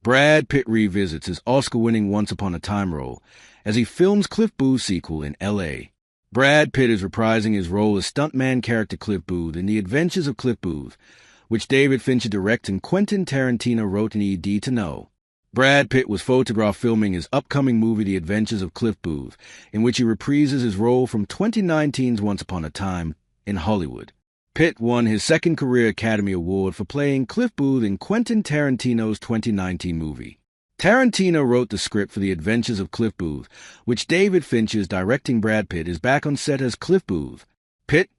Brad Pitt revisits his Oscar-winning Once Upon a Time role as he films Cliff Booth's sequel in L.A. Brad Pitt is reprising his role as stuntman character Cliff Booth in The Adventures of Cliff Booth, which David Fincher directed and Quentin Tarantino wrote an ED to know. Brad Pitt was photographed filming his upcoming movie The Adventures of Cliff Booth, in which he reprises his role from 2019's Once Upon a Time in Hollywood. Pitt won his second Career Academy Award for playing Cliff Booth in Quentin Tarantino's 2019 movie. Tarantino wrote the script for The Adventures of Cliff Booth, which David Fincher is directing. Brad Pitt is back on set as Cliff Booth. Pitt,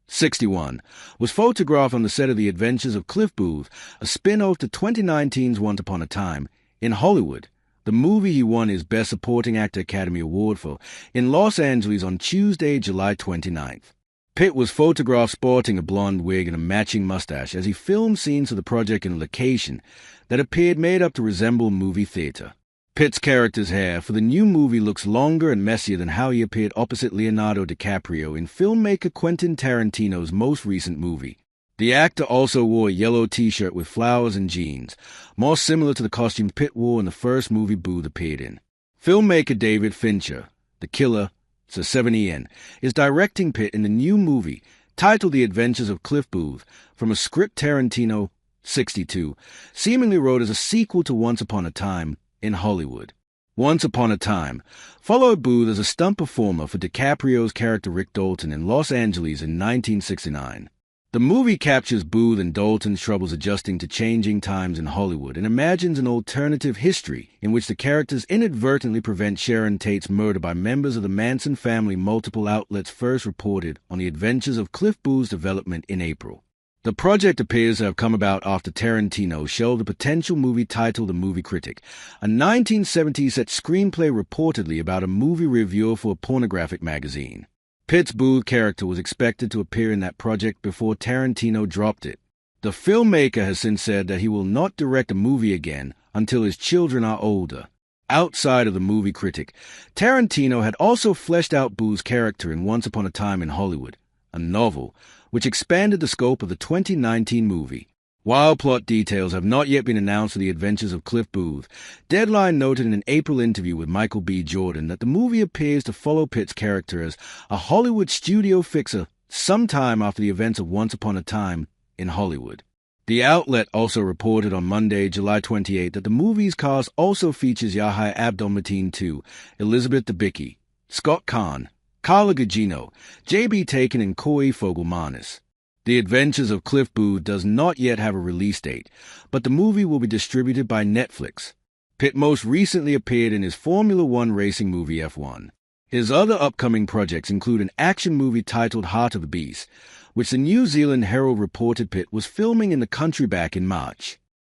61, was photographed on the set of The Adventures of Cliff Booth, a spin-off to 2019's Once Upon a Time in Hollywood, the movie he won his Best Supporting Actor Academy Award for, in Los Angeles on Tuesday, July 29th. Pitt was photographed sporting a blonde wig and a matching mustache as he filmed scenes of the project in a location that appeared made up to resemble a movie theater. Pitt's character's hair for the new movie looks longer and messier than how he appeared opposite Leonardo DiCaprio in filmmaker Quentin Tarantino's most recent movie. The actor also wore a yellow t-shirt with flowers and jeans, more similar to the costume Pitt wore in the first movie Booth appeared in. Filmmaker David Fincher, the killer, Sir 70N, is directing Pitt in the new movie, titled The Adventures of Cliff Booth, from a script Tarantino, 62, seemingly wrote as a sequel to Once Upon a Time in Hollywood. Once Upon a Time followed Booth as a stunt performer for DiCaprio's character Rick Dalton in Los Angeles in 1969. The movie captures Booth and Dalton's troubles adjusting to changing times in Hollywood and imagines an alternative history in which the characters inadvertently prevent Sharon Tate's murder by members of the Manson family. Multiple outlets first reported on The Adventures of Cliff Booth's development in April. The project appears to have come about after Tarantino shelved a potential movie titled The Movie Critic, a 1970s-set screenplay reportedly about a movie reviewer for a pornographic magazine. Pitt's Booth character was expected to appear in that project before Tarantino dropped it. The filmmaker has since said that he will not direct a movie again until his children are older. Outside of The Movie Critic, Tarantino had also fleshed out Booth's character in Once Upon a Time in Hollywood, a novel which expanded the scope of the 2019 movie. While plot details have not yet been announced for The Adventures of Cliff Booth, Deadline noted in an April interview with Michael B. Jordan that the movie appears to follow Pitt's character as a Hollywood studio fixer sometime after the events of Once Upon a Time in Hollywood. The outlet also reported on Monday, July 28, that the movie's cast also features Yahya Abdul-Mateen II, Elizabeth Debicki, Scott Kahn, Carla Gugino, J.B. Taken, and Corey Fogelmanis. The Adventures of Cliff Booth does not yet have a release date, but the movie will be distributed by Netflix. Pitt most recently appeared in his Formula One racing movie F1. His other upcoming projects include an action movie titled Heart of the Beast, which the New Zealand Herald reported Pitt was filming in the country back in March.